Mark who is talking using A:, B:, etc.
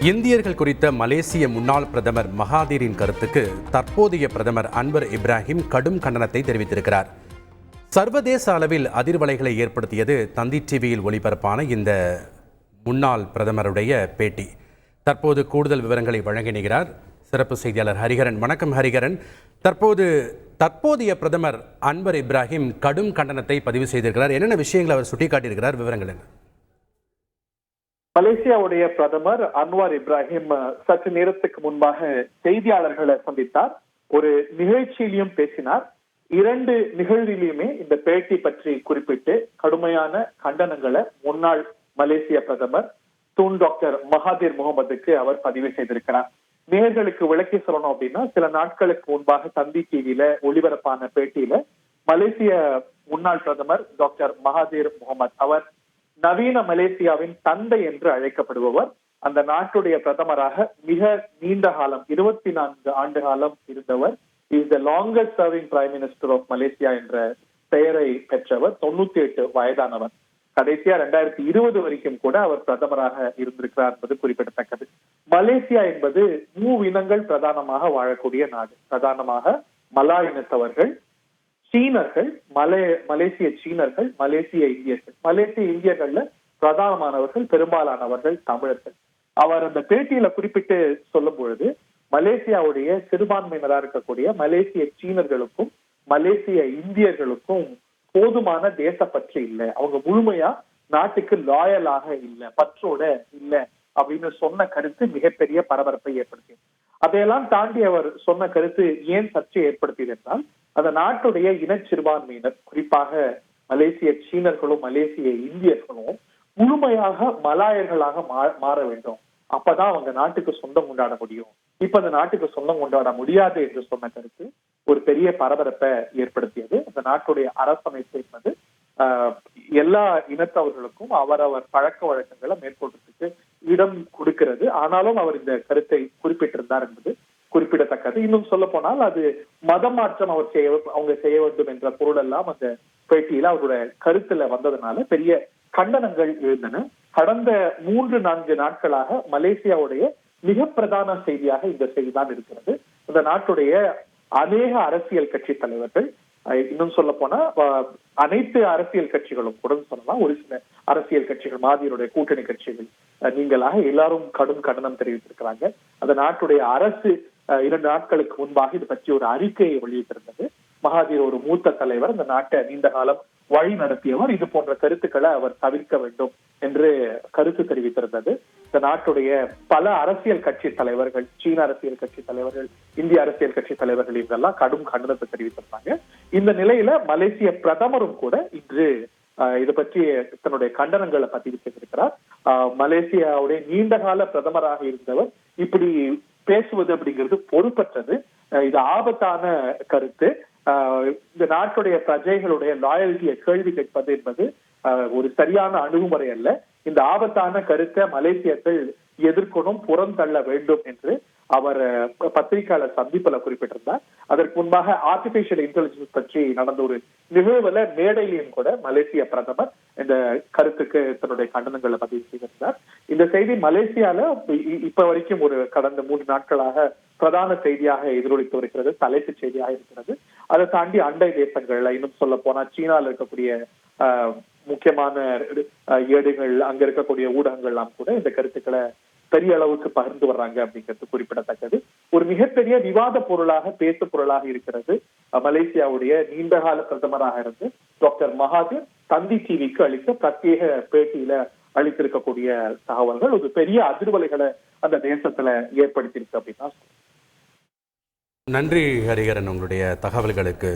A: இந்தியர்கள் குறித்த மலேசிய முன்னாள் பிரதமர் மகாதீரின் கருத்துக்கு தற்போதைய பிரதமர் அன்வர் இப்ராஹிம் கடும் கண்டனத்தை தெரிவித்திருக்கிறார். சர்வதேச அளவில் அதிர்வலைகளை ஏற்படுத்தியது தந்தி டிவியில் ஒளிபரப்பான இந்த முன்னாள் பிரதமருடைய பேட்டி. தற்போது கூடுதல் விவரங்களை வழங்கினார் சிறப்பு செய்தியாளர் ஹரிஹரன். வணக்கம் ஹரிஹரன். தற்போதைய பிரதமர் அன்வர் இப்ராஹிம் கடும் கண்டனத்தை பதிவு செய்திருக்கிறார். என்னென்ன விஷயங்களை அவர் சுட்டிக்காட்டியிருக்கிறார்? விவரங்கள் என்ன?
B: மலேசியாவுடைய பிரதமர் அன்வார் இப்ராஹிம் சற்று நேரத்துக்கு முன்பாக செய்தியாளர்களை சந்தித்தார். ஒரு நிகழ்ச்சியிலையும் பேசினார். இரண்டு நிகழ்விலையுமே இந்த பேட்டி பற்றி குறிப்பிட்டு கடுமையான கண்டனங்களை முன்னாள் மலேசிய பிரதமர் டாக்டர் மகாதீர் முகமதுக்கு அவர் பதிவு செய்திருக்கிறார். நேயர்களுக்கு விளக்கி சொல்லணும் அப்படின்னா, சில நாட்களுக்கு முன்பாக தந்தி டிவியில ஒளிபரப்பான பேட்டியில மலேசிய முன்னாள் பிரதமர் டாக்டர் மகாதீர் முகமது அவர் நவீன மலேசியாவின் தந்தை என்று அழைக்கப்படுபவர். அந்த நாட்டுடைய பிரதமராக மிக நீண்ட காலம் 24 ஆண்டு காலம் இருந்தவர். Is the longest serving prime minister of Malaysia என்ற பெயரை பெற்றவர். 98 வயதானவர். கடைசியா 2020 வரைக்கும் கூட அவர் பிரதமராக இருந்திருக்கிறார் என்பது குறிப்பிடத்தக்கது. மலேசியா என்பது மூவினங்கள் பிரதானமாக வாழக்கூடிய நாடு. பிரதானமாக மலா இனத்தவர்கள், சீனர்கள், மலேசிய சீனர்கள், மலேசிய இந்தியர்கள். மலேசிய இந்தியர்கள்ல பிரதானமானவர்கள், பெரும்பாலானவர்கள் தமிழர்கள். அவர் அந்த பேட்டியில குறிப்பிட்டு சொல்லும் பொழுது, மலேசியாவுடைய சிறுபான்மையினராக இருக்கக்கூடிய மலேசிய சீனர்களுக்கும் மலேசிய இந்தியர்களுக்கும் போதுமான தேசப்பற்று இல்லை, அவங்க முழுமையா நாட்டுக்கு லாயலாக இல்லை, பற்றோட இல்லை அப்படின்னு சொன்ன கருத்து மிகப்பெரிய பரபரப்பை ஏற்படுத்தியது. அதையெல்லாம் தாண்டி அவர் சொன்ன கருத்து ஏன் சர்ச்சை ஏற்படுத்தியது என்றால், அந்த நாட்டுடைய இன சிறுபான்மையினர், குறிப்பாக மலேசிய சீனர்களும் மலேசிய இந்தியர்களும் முழுமையாக மலாயர்களாக மாற வேண்டும். அப்பதான் அவங்க நாட்டுக்கு சொந்தம் கொண்டாட முடியும். இப்ப அந்த நாட்டுக்கு சொந்தம் கொண்டாட முடியாது என்று சொன்ன கருத்து ஒரு பெரிய பரபரப்பை ஏற்படுத்தியது. அந்த நாட்டுடைய அரசமைப்பு என்பது எல்லா இனத்தவர்களுக்கும் அவரவர் பழக்க வழக்கங்களை மேற்கொள்றதுக்கு இடம் கொடுக்கிறது. ஆனாலும் அவர் இந்த கருத்தை குறிப்பிட்டிருந்தார் என்பது குறிப்பிடத்தக்கது. இன்னும் சொல்ல போனால் அது மத மாற்றம் அவங்க செய்ய வேண்டும் என்ற பொருள் எல்லாம் அந்த பேட்டியில அவருடைய கருத்துல வந்ததுனால பெரிய கண்டனங்கள் எழுந்தன. கடந்த 3-4 நாட்களாக மலேசியாவுடைய மிக பிரதான செய்தியாக இந்த செய்தி தான் இருக்கிறது. இந்த நாட்டுடைய அநேக அரசியல் கட்சி தலைவர்கள், இன்னும் சொல்ல போனா அனைத்து அரசியல் கட்சிகளும் கூட சொல்லலாம், ஒரு சில அரசியல் கட்சிகள், மாதிரியுடைய கூட்டணி கட்சிகள் நீங்களாக எல்லாரும் கடும் கண்டனம் தெரிவித்திருக்கிறாங்க. அந்த நாட்டுடைய அரசு 2 நாட்களுக்கு முன்பாக இது பற்றி ஒரு அறிக்கையை வெளியிட்டிருந்தது. மகாதீர் ஒரு மூத்த தலைவர், இந்த நாட்டை நீண்ட காலம் வழி நடத்தியவர். இது போன்ற கருத்துக்களை அவர் தவிர்க்க வேண்டும் என்று கருத்து தெரிவித்திருந்தது. இந்த நாட்டுடைய பல அரசியல் கட்சி தலைவர்கள், சீன அரசியல் கட்சி தலைவர்கள், இந்திய அரசியல் கட்சி தலைவர்கள் இதெல்லாம் கடும் கண்டனத்தை தெரிவித்திருந்தாங்க. இந்த நிலையில மலேசிய பிரதமரும் கூட இன்று இது பற்றி தன்னுடைய கண்டனங்களை பதிவு செய்திருக்கிறார். மலேசியாவுடைய நீண்டகால பிரதமராக இருந்தவர் இப்படி பேசுவது அப்படிங்கிறது பொறுப்பற்றது. இது ஆபத்தான கருத்து. இந்த நாட்டுடைய பிரஜைகளுடைய லாயல்ட்டியை கேள்வி கேட்பது என்பது ஒரு சரியான அணுகுமுறை அல்ல. இந்த ஆபத்தான கருத்தை மலேசியர்கள் எதிர்க்கணும், புறந்தள்ள வேண்டும் என்று அவர் பத்திரிகையாளர் சந்திப்புல குறிப்பிட்டிருந்தார். அதற்கு முன்பாக ஆர்டிபிஷியல் இன்டெலிஜென்ஸ் பற்றி நடந்த ஒரு நிகழ்வுல மேடையிலும் கூட மலேசிய பிரதமர் இந்த கருத்துக்கு தன்னுடைய கண்டனங்களை பதிவு செய்திருந்தார். இந்த செய்தி மலேசியால இப்ப வரைக்கும் ஒரு கடந்த 3 நாட்களாக பிரதான செய்தியாக எதிரொலித்து வருகிறது, தலைப்பு செய்தியாக இருக்கிறது. அதை தாண்டி அண்டை தேசங்கள்ல, இன்னும் சொல்ல போனா சீனால இருக்கக்கூடிய முக்கியமான ஏடுகள், அங்க இருக்கக்கூடிய ஊடகங்கள் எல்லாம் கூட இந்த கருத்துக்களை பெரிய அளவுக்கு பகிர்ந்து வர்றாங்க அப்படிங்கிறது குறிப்பிடத்தக்கது. ஒரு மிகப்பெரிய விவாத பொருளாக, பேசு பொருளாக இருக்கிறது மலேசியாவுடைய நீண்டகால பிரதமராக இருந்து டாக்டர் மகாதீர் தந்தி டிவிக்கு அளித்த பிரத்யேக பேட்டியில அளித்திருக்கக்கூடிய தகவல்கள் ஒரு பெரிய அதிர்வலைகளை அந்த தேசத்துல ஏற்படுத்தியிருக்கு அப்படின்னா.
A: நன்றி ஹரிஹரன், உங்களுடைய தகவல்களுக்கு.